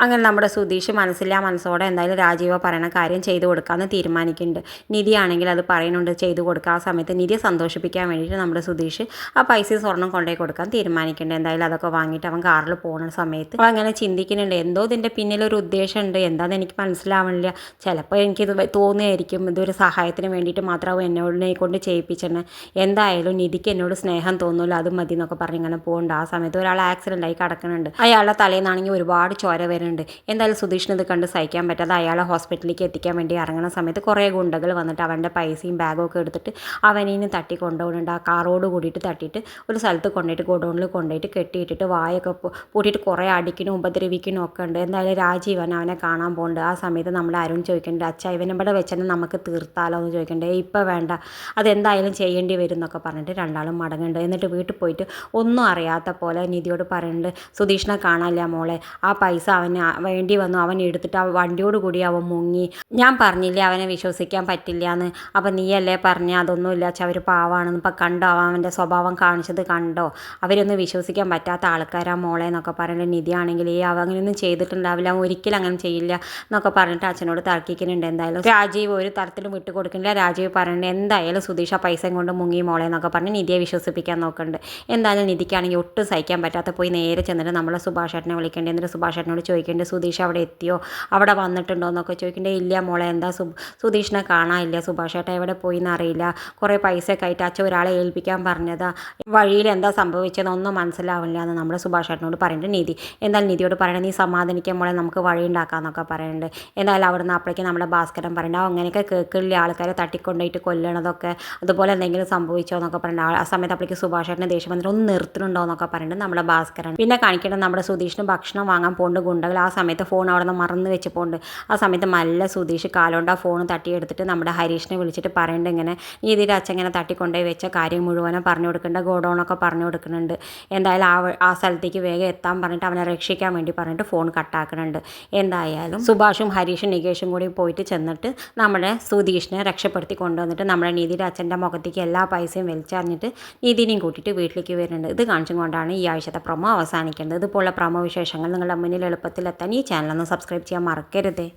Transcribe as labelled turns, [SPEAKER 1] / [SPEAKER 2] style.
[SPEAKER 1] അങ്ങനെ നമ്മുടെ സുധീഷ് മനസ്സില്ലാ മനസ്സോടെ എന്തായാലും രാജീവ പറയുന്ന കാര്യം ചെയ്തു കൊടുക്കാമെന്ന് തീരുമാനിക്കുന്നുണ്ട്. നിധിയാണെങ്കിൽ അത് പറയുന്നുണ്ട് ചെയ്തു കൊടുക്കുക. ആ സമയത്ത് നിധിയെ സന്തോഷിപ്പിക്കാൻ വേണ്ടിയിട്ട് നമ്മുടെ സുധീഷ് ആ പൈസയും സ്വർണ്ണം കൊണ്ടുപോയി കൊടുക്കാൻ തീരുമാനിക്കുന്നുണ്ട്. എന്തായാലും അതൊക്കെ വാങ്ങിയിട്ട് അവൻ കാറിൽ പോകുന്ന സമയത്ത് അവൻ അങ്ങനെ ചിന്തിക്കുന്നുണ്ട്, എന്തോ ഇതിൻ്റെ പിന്നിലൊരു ഉദ്ദേശമുണ്ട്, എന്താണെന്ന് എനിക്ക് മനസ്സിലാവണില്ല. ചിലപ്പോൾ എനിക്കിത് തോന്നിയായിരിക്കും ഇതൊരു സഹായത്തിന് വേണ്ടിയിട്ട് മാത്രമാവും എന്നോടിനെ കൊണ്ട് ചെയ്യിപ്പിച്ചത്. എന്തായാലും നിധിക്ക് എന്നോട് സ്നേഹം തോന്നില്ല, അത് മതി എന്നൊക്കെ പറഞ്ഞ് ഇങ്ങനെ പോകുന്നുണ്ട്. ആ സമയത്ത് ഒരാൾ ആക്സിഡൻ്റ് ആയി കിടക്കുന്നുണ്ട്. അയാളുടെ തലയിൽ നിന്നാണെങ്കിൽ ഒരുപാട് ചോര വരുന്നുണ്ട്. എന്തായാലും സുധീഷിന് ഇത് കണ്ട് സഹിക്കാൻ പറ്റാതെ അയാളെ ഹോസ്പിറ്റലിലേക്ക് എത്തിക്കാൻ വേണ്ടി ഇറങ്ങുന്ന സമയത്ത് കുറേ ഗുണ്ടകൾ വന്നിട്ട് അവൻ്റെ പൈസയും ബാഗും ഒക്കെ എടുത്തിട്ട് അവനീന് തട്ടി കൊണ്ടുപോകുന്നുണ്ട്. ആ കാറോട് കൂടിയിട്ട് തട്ടിയിട്ട് ഒരു സ്ഥലത്ത് കൊണ്ടുപോയിട്ട് ഗോഡൗണിൽ കൊണ്ടുപോയിട്ട് കെട്ടിയിട്ടിട്ട് വായൊക്കെ പൂട്ടിയിട്ട് കുറേ അടിക്കണു ഉപദ്രവിക്കണു ഒക്കെ ഉണ്ട്. എന്തായാലും രാജീവൻ അവനെ കാണാൻ പോകുന്നുണ്ട്. ആ സമയത്ത് നമ്മൾ അരുൺ ചോദിക്കുന്നുണ്ട്, അച്ഛാ ഇവനിവിടെ വെച്ചെന്നെ നമുക്ക് തീർത്താലോ എന്ന് ചോദിക്കണ്ടേ. ഇപ്പം വേണ്ട, അതെന്തായാലും ചെയ്യേണ്ടി വരും എന്നൊക്കെ പറഞ്ഞിട്ട് രണ്ടാളും മടങ്ങുന്നുണ്ട്. എന്നിട്ട് വീട്ടിൽ പോയിട്ട് ഒന്നും അറിയാത്ത പോലെ നിധിയോട് പറയുന്നുണ്ട്, സുധീഷിനെ കാണാനില്ല മോളെ, ആ പൈസ അവന് വേണ്ടി വന്നു, അവൻ എടുത്തിട്ട് ആ വണ്ടിയോട് കൂടി അവൻ മുങ്ങി. ഞാൻ പറഞ്ഞില്ലേ അവനെ വിശ്വസിക്കാൻ പറ്റില്ല എന്ന്, അപ്പം നീയല്ലേ പറഞ്ഞ അതൊന്നുമില്ല അച്ഛാ, അവർ പാവാണെന്ന്. ഇപ്പം കണ്ടോ അവൻ്റെ സ്വഭാവം കാണിച്ചത് കണ്ടോ, അവരൊന്നും വിശ്വസിക്കാൻ പറ്റാത്ത ആൾക്കാരാ മോളെ എന്നൊക്കെ പറഞ്ഞിട്ട് നിധിയാണെങ്കിൽ അവൻ അങ്ങനെയൊന്നും ചെയ്തിട്ടുണ്ടാവില്ല, അവൻ ഒരിക്കലും അങ്ങനെ ചെയ്യില്ല എന്നൊക്കെ പറഞ്ഞിട്ട് അച്ഛനോട് തർക്കിക്കുന്നുണ്ട്. എന്തായാലും രാജീവ് ഒരു തരത്തിലും വിട്ടു കൊടുക്കുന്നില്ല. രാജീവ് പറയുന്നുണ്ട് എന്തായാലും സുധീഷ് ആ പൈസയും കൊണ്ട് മുങ്ങി മോളെ എന്നൊക്കെ പറഞ്ഞ് നിധിയെ വിശ്വസിപ്പിക്കാൻ നോക്കുന്നുണ്ട്. എന്തായാലും നിധിക്കാണെങ്കിൽ ഒട്ടും സഹിക്കാൻ പറ്റാത്ത പോയി നേരെ ചെന്നിട്ട് നമ്മളെ സുഭാഷ് ഏട്ടനെ വിളിക്കേണ്ടി. എന്നിട്ട് സുഭാഷ് ഏട്ടനോട് ചോദിക്കേണ്ടത് സുധീഷ് അവിടെ എത്തിയോ, അവിടെ വന്നിട്ടുണ്ടോ എന്നൊക്കെ ചോദിക്കേണ്ടത്. ഇല്ല മോളെ, എന്താ സുധീഷിനെ കാണാനില്ല, സുഭാഷ് ഏട്ടൻ എവിടെ പോയി എന്നറിയില്ല, കുറേ പൈസയൊക്കെ ആയിട്ട് അച്ഛൻ ഒരാളെ ഏൽപ്പിക്കാൻ പറഞ്ഞതാ, വഴിയിൽ എന്താ സംഭവിച്ചതെന്നൊന്നും മനസ്സിലാവില്ല എന്ന് നമ്മുടെ സുഭാഷ് ഏട്ടനോട് പറയുന്നുണ്ട് നിധി. എന്തായാലും നിധിയോട് പറയണത് നീ സമാധാനിക്കാൻ മോളെ, നമുക്ക് വഴി ഉണ്ടാക്കാമെന്നൊക്കെ പറയുന്നുണ്ട്. എന്തായാലും അവിടുന്ന് അപ്പോഴേക്കും നമ്മുടെ ഭാസ്കരൻ പറയുന്നുണ്ട്, അങ്ങനെയൊക്കെ കേൾക്കില്ല ആൾക്കാരെ തട്ടിക്കൊണ്ടുപോയിട്ട് കൊല്ലണതൊക്കെ, അതുപോലെ എന്തെങ്കിലും സംഭവിച്ചോ എന്നൊക്കെ പറയുന്നുണ്ട്. ആ സമയത്ത് അപ്പോഴേക്കും സുഭാഷ് ഏട്ടനെ ദേഷ്യം വന്നിട്ട് ഒന്ന് നിർത്തുന്നുണ്ടോ എന്നൊക്കെ പറയുന്നുണ്ട് നമ്മുടെ ഭാസ്കരൻ. പിന്നെ കാണിക്കേണ്ടത് നമ്മുടെ സുധീഷിന് ഭക്ഷണം വാങ്ങാൻ പോകുന്നുണ്ട് ഗുണ്ടകൾ. ആ സമയത്ത് ഫോൺ അവിടെ നിന്ന് മറന്ന് വെച്ച് പോകുന്നുണ്ട്. ആ സമയത്ത് നല്ല സുധീഷ് കാലുകൊണ്ട് ആ ഫോൺ തട്ടിയെടുത്തിട്ട് നമ്മുടെ ഹരീഷിനെ വിളിച്ചിട്ട് പറയുന്നുണ്ട്, ഇങ്ങനെ നീതിയുടെ അച്ഛൻ ഇങ്ങനെ തട്ടിക്കൊണ്ടുപോയി വെച്ച കാര്യം മുഴുവനും പറഞ്ഞു കൊടുക്കേണ്ട, ഗോഡൗണൊക്കെ പറഞ്ഞു കൊടുക്കുന്നുണ്ട്. എന്തായാലും ആ സ്ഥലത്തേക്ക് വേഗം എത്താൻ പറഞ്ഞിട്ട് അവനെ രക്ഷിക്കാൻ വേണ്ടി പറഞ്ഞിട്ട് ഫോൺ കട്ടാക്കുന്നുണ്ട്. എന്തായാലും സുഭാഷും ഹരീഷും നികേഷും കൂടി പോയിട്ട് ചെന്നിട്ട് നമ്മുടെ സുധീഷിനെ രക്ഷപ്പെടുത്തി കൊണ്ടുവന്നിട്ട് നമ്മുടെ നീതിയുടെ അച്ഛൻ്റെ മുഖത്തേക്ക് എല്ലാ പൈസയും വലിച്ചറിഞ്ഞിട്ട് നീതിനെയും കൂട്ടിയിട്ട് വീട്ടിലേക്ക് വരുന്നുണ്ട്. ഇത് കാണിച്ചും കൊണ്ടാണ് ഈ ആഴ്ചത്തെ പ്രൊമോ അവസാനിക്കേണ്ടത്. ഇതുപോലുള്ള പ്രൊമോ വിശേഷങ്ങൾ നിങ്ങളുടെ മുന്നിൽ എളുപ്പത്തിൽ എത്താൻ ഈ ചാനലൊന്ന് സബ്സ്ക്രൈബ് ചെയ്യാൻ മറക്കരുത്.